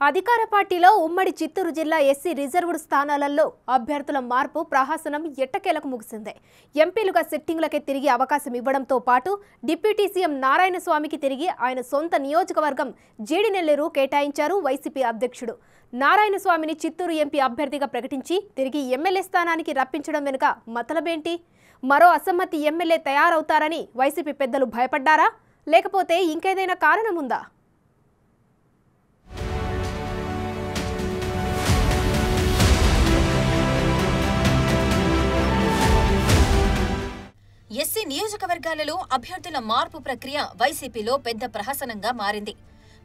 అధికార పార్టీలో ఉమ్మడి చిత్తూరు జిల్లా ఎస్సీ రిజర్వ్డ్ స్థానాలలో అభ్యర్థుల మార్పు ప్రహసనం ఎట్టకేలకు ముగిసింది. ఎంపీలుగా సిట్టింగ్లకే తిరిగి అవకాశం ఇవ్వడంతో పాటు డిప్యూటీ సీఎం నారాయణస్వామికి తిరిగి ఆయన సొంత నియోజకవర్గం జీడినెల్లూరు కేటాయించారు వైసీపీ అధ్యక్షుడు. నారాయణస్వామిని చిత్తూరు ఎంపీ అభ్యర్థిగా ప్రకటించి తిరిగి ఎమ్మెల్యే స్థానానికి రప్పించడం వెనుక మతలబేంటి? మరో అసమ్మతి ఎమ్మెల్యే తయారవుతారని వైసీపీ పెద్దలు భయపడ్డారా, లేకపోతే ఇంకేదైనా కారణం ఉందా? ఎస్సీ నియోజకవర్గాలలో అభ్యర్థుల మార్పు ప్రక్రియ వైసీపీలో పెద్ద ప్రహసనంగా మారింది.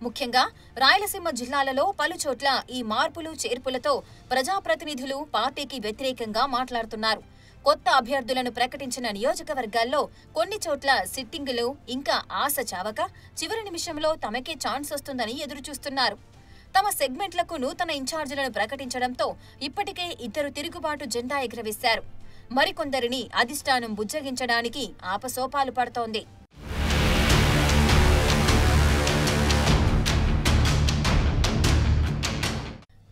ముఖ్యంగా రాయలసీమ జిల్లాలలో పలుచోట్ల ఈ మార్పులు చేర్పులతో ప్రజాప్రతినిధులు పార్టీకి వ్యతిరేకంగా మాట్లాడుతున్నారు. కొత్త అభ్యర్థులను ప్రకటించిన నియోజకవర్గాల్లో కొన్ని చోట్ల సిట్టింగులు ఇంకా ఆశ చావక చివరి నిమిషంలో తమకే ఛాన్స్ వస్తుందని ఎదురుచూస్తున్నారు. తమ సెగ్మెంట్లకు నూతన ఇన్ఛార్జీలను ప్రకటించడంతో ఇప్పటికే ఇద్దరు తిరుగుబాటు జెండా ఎగురవేశారు. మరికొందరిని అధిష్టానం బుజ్జగించడానికి ఆపసోపాలు పడుతోంది.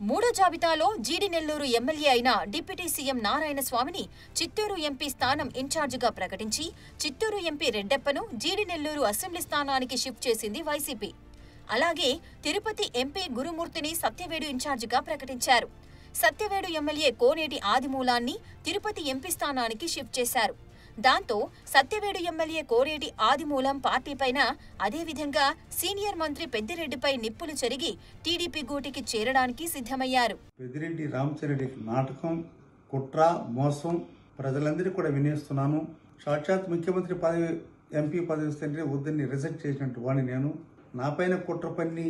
మూడో జాబితాలో జీడినెల్లూరు ఎమ్మెల్యే అయిన డిప్యూటీ సీఎం నారాయణస్వామిని చిత్తూరు ఎంపీ స్థానం ఇన్ఛార్జిగా ప్రకటించి చిత్తూరు ఎంపీ రెడ్డెప్పను జీడినెల్లూరు అసెంబ్లీ స్థానానికి షిఫ్ట్ చేసింది వైసీపీ. అలాగే తిరుపతి ఎంపీ గురుమూర్తిని సత్యవేడు ఇన్ఛార్జిగా ప్రకటించారు. సత్యవేడు ఎమ్మెల్యే కోనేటి ఆదిమూలాన్ని తిరుపతి ఎంపీ స్థానానికి షిఫ్ట్ చేశారు. దాంతో సత్యవేడు ఎమ్మెల్యే కోనేటి ఆదిమూలం పార్టీపైన, అదేవిధంగా సీనియర్ మంత్రి పెద్దిరెడ్డిపై నిప్పులు చెరిగి టీడీపీ గూటికి చేరడానికి సిద్ధమయ్యారు. పెద్దిరెడ్డి రామచంద్రెడ్డి నాటకం, కుట్ర, మోసం ప్రజలందరికీ కూడా వినేస్తున్నాను. సాక్షాత్ ముఖ్యమంత్రి పదవి, ఎంపీ పదవి తండ్రి వద్దని రిజెక్ట్ చేసినట్టు వాడిని నేను. నాపైన కుట్ర పన్ని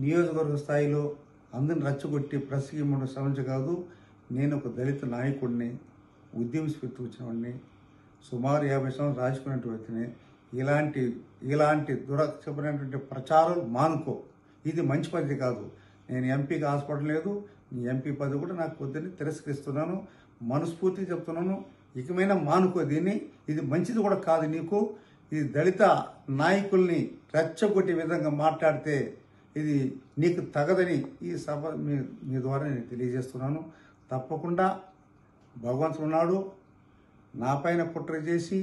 నియోజకవర్గ స్థాయిలో అందరిని రచ్చగొట్టి ప్రెస్కి ఇవ్వడం సమస్య కాదు. నేను ఒక దళిత నాయకుడిని, ఉద్యమ స్ఫూర్తి వచ్చిన వాడిని, సుమారు 50 సంవత్సరాలు రాజుకున్నటువంటి వ్యక్తిని. ఇలాంటి దురక్షపమైనటువంటి ప్రచారాలు మానుకో. ఇది మంచి పద్ధతి కాదు. నేను ఎంపీకి ఆశపడడం లేదు. నీ ఎంపీ పదవి కూడా నాకు వద్దని తిరస్కరిస్తున్నాను. మనస్ఫూర్తిగా చెప్తున్నాను. ఇకమైనా మానుకో దీన్ని. ఇది మంచిది కూడా కాదు నీకు. ఇది దళిత నాయకుల్ని రెచ్చగొట్టే విధంగా మాట్లాడితే ఇది నీకు తగదని ఈ సభ మీ ద్వారా నేను తెలియజేస్తున్నాను. తప్పకుండా భగవంతుడు ఉన్నాడు. నాపైన కుట్ర చేసి,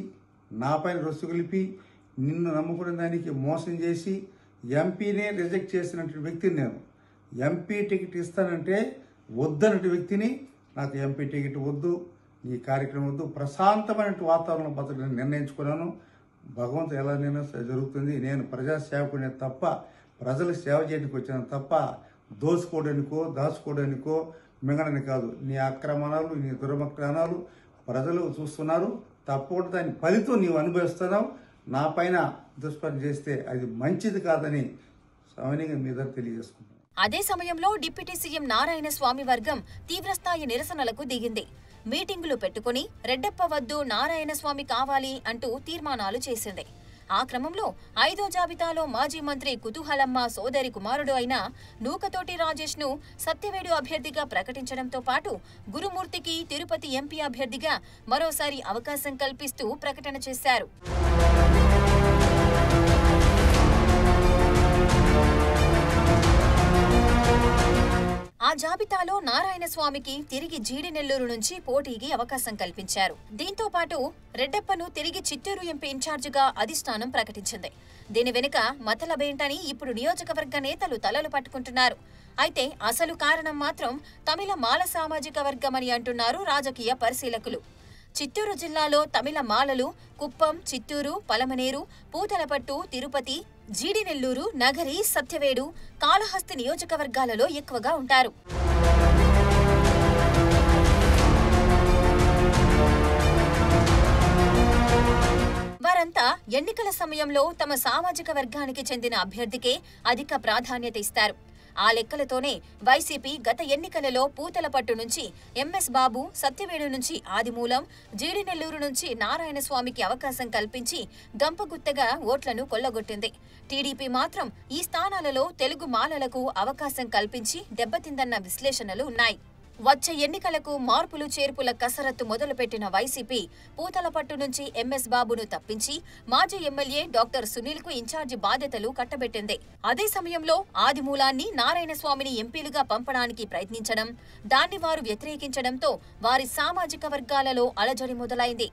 నాపైన రొస్సుగొలిపి, నిన్ను నమ్ముకునే దానికి మోసం చేసి ఎంపీనే రిజెక్ట్ చేసినటువంటి వ్యక్తిని నేను. ఎంపీ టికెట్ ఇస్తానంటే వద్దన్నటువంటి వ్యక్తిని. నాకు ఎంపీ టికెట్ వద్దు, నీ కార్యక్రమం వద్దు, ప్రశాంతమైన వాతావరణం బతకడానికి నిర్ణయించుకున్నాను. భగవంతుడు ఎలా నిర్ణయం జరుగుతుంది. నేను ప్రజాసేవకునే తప్ప, ప్రజలకు సేవ చేయడానికి వచ్చాను తప్ప దోసుకోవడానికో దాచుకోవడానికో మింగడని కాదు. నీ అక్రమణాలు, నీ దుర్మక్రమాలు ప్రజలు చూస్తున్నారు. తప్పకుండా దాని ఫలితం నీవు అనుభవిస్తున్నావు. నా పైన దుష్పని చేస్తే అది మంచిది కాదని సవినీయంగా మీ దగ్గర తెలియజేసుకుంటాను. అదే సమయంలో డిప్యూటీ సీఎం నారాయణస్వామి వర్గం తీవ్రస్థాయి నిరసనలకు దిగింది. మీటింగులు పెట్టుకుని రెడ్డెప్ప వద్దు, నారాయణస్వామి కావాలి అంటూ తీర్మానాలు చేసింది. ఆ క్రమంలో 5వ జాబితాలో మాజీ మంత్రి కుతూహలమ్మ సోదరి కుమారుడు అయిన నూకతోటి రాజేష్ ను సత్యవేడు అభ్యర్థిగా ప్రకటించడంతో పాటు గురుమూర్తికి తిరుపతి ఎంపీ అభ్యర్థిగా మరోసారి అవకాశం కల్పిస్తూ ప్రకటన చేశారు. ఆ జాబితాలో నారాయణస్వామికి తిరిగి జీడినెల్లూరు నుంచి పోటీకి అవకాశం కల్పించారు. దీంతో పాటు రెడ్డెప్పను తిరిగి చిత్తూరు ఎంపీ ఇన్ఛార్జిగా అధిష్టానం ప్రకటించింది. దీని వెనుక మతలబేంటని ఇప్పుడు నియోజకవర్గ నేతలు తలలు పట్టుకుంటున్నారు. అయితే అసలు కారణం మాత్రం తమిళ మాల సామాజిక వర్గమని అంటున్నారు రాజకీయ పరిశీలకులు. చిత్తూరు జిల్లాలో తమిళ మాలలు కుప్పం, చిత్తూరు, పలమనేరు, పూతలపట్టు, తిరుపతి, జీడినెల్లూరు, నగరి, సత్యవేడు, కాళహస్తి నియోజకవర్గాలలో ఎక్కువగా ఉంటారు. వారంతా ఎన్నికల సమయంలో తమ సామాజిక వర్గానికి చెందిన అభ్యర్థికే అధిక ప్రాధాన్యత ఇస్తారు. ఆ లెక్కలతోనే వైసీపీ గత ఎన్నికలలో పూతలపట్టు నుంచి ఎంఎస్ బాబు, సత్యవేడు నుంచి ఆదిమూలం, జీడినెల్లూరు నుంచి నారాయణస్వామికి అవకాశం కల్పించి గంపగుత్తగా ఓట్లను కొల్లగొట్టింది. టీడీపీ మాత్రం ఈ స్థానాలలో తెలుగు మాలలకు అవకాశం కల్పించి దెబ్బతిందన్న విశ్లేషణలు ఉన్నాయి. వచ్చే ఎన్నికలకు మార్పులు చేర్పుల కసరత్తు మొదలుపెట్టిన వైసీపీ పూతలపట్టు నుంచి ఎంఎస్ బాబును తప్పించి మాజీ ఎమ్మెల్యే డాక్టర్ సునీల్ కు ఇన్ఛార్జి బాధ్యతలు కట్టబెట్టింది. అదే సమయంలో ఆదిమూలాన్ని నారాయణస్వామిని ఎంపీలుగా పంపడానికి ప్రయత్నించడం, దాన్ని వారు వ్యతిరేకించడంతో వారి సామాజిక వర్గాలలో అలజడి మొదలైంది.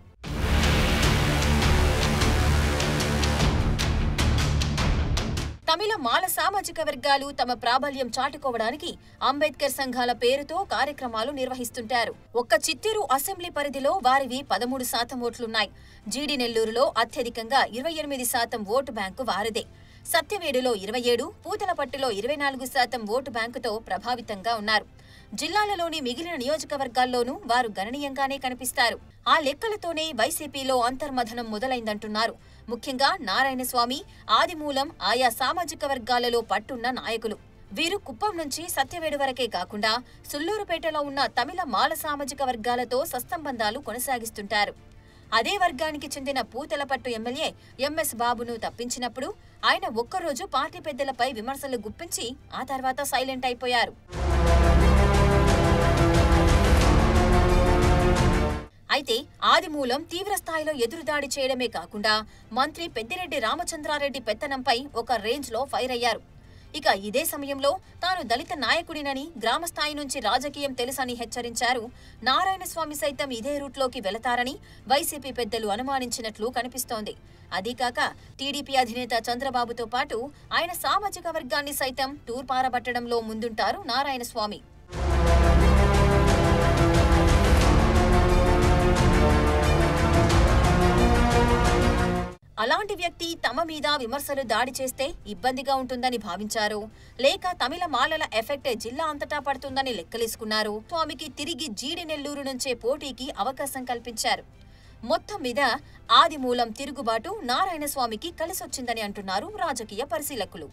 తమిళ మాల సామాజిక వర్గాలు తమ ప్రాబల్యం చాటుకోవడానికి అంబేద్కర్ సంఘాల పేరుతో కార్యక్రమాలు నిర్వహిస్తుంటారు. ఒక్క చిత్తూరు అసెంబ్లీ పరిధిలో వారివి 13% ఓట్లున్నాయి. జీడి నెల్లూరులో అత్యధికంగా 28% ఓటు బ్యాంకు వారిదే. సత్యవేడులో 27, పూతలపట్టులో 24% ఓటు బ్యాంకుతో ప్రభావితంగా ఉన్నారు. జిల్లాలలోని మిగిలిన నియోజకవర్గాల్లోనూ వారు గణనీయంగానే కనిపిస్తారు. ఆ లెక్కలతోనే వైసీపీలో అంతర్మథనం మొదలైందంటున్నారు. ముఖ్యంగా నారాయణస్వామి, ఆదిమూలం ఆయా సామాజిక వర్గాలలో పట్టున్న నాయకులు. వీరు కుప్పం నుంచి సత్యవేడు వరకే కాకుండా సుళ్లూరుపేటలో ఉన్న తమిళ మాల సామాజిక వర్గాలతో సత్సంబంధాలు కొనసాగిస్తుంటారు. అదే వర్గానికి చెందిన పూతలపట్టు ఎమ్మెల్యే ఎంఎస్ బాబును తప్పించినప్పుడు ఆయన ఒక్కరోజు పార్టీ పెద్దలపై విమర్శలు గుప్పించి ఆ తర్వాత సైలెంట్ అయిపోయారు. అయితే ఆదిమూలం తీవ్రస్థాయిలో ఎదురుదాడి చేయడమే కాకుండా మంత్రి పెద్దిరెడ్డి రామచంద్రారెడ్డి పెత్తనంపై ఒక రేంజ్లో ఫైర్ అయ్యారు. ఇక ఇదే సమయంలో తాను దళిత నాయకుడినని, గ్రామస్థాయి నుంచి రాజకీయం తెలుసని హెచ్చరించారు. నారాయణస్వామి సైతం ఇదే రూట్లోకి వెళతారని వైసీపీ పెద్దలు అనుమానించినట్లు కనిపిస్తోంది. అదీకాక టీడీపీ అధినేత చంద్రబాబుతో పాటు ఆయన సామాజిక వర్గాన్ని సైతం టూర్పారబట్టడంలో ముందుంటారు నారాయణస్వామి. అలాంటి వ్యక్తి తమ మీద విమర్శలు దాడి చేస్తే ఇబ్బందిగా ఉంటుందని భావించారు, లేక తమిళ మాలల ఎఫెక్ట్ జిల్లా అంతటా పడుతుందని లెక్కలేసుకున్నారు. స్వామికి తిరిగి జీడి నెల్లూరు నుంచే పోటీకి అవకాశం కల్పించారు. మొత్తం మీద ఆదిమూలం తిరుగుబాటు నారాయణస్వామికి కలిసొచ్చిందని అంటున్నారు రాజకీయ పరిశీలకులు.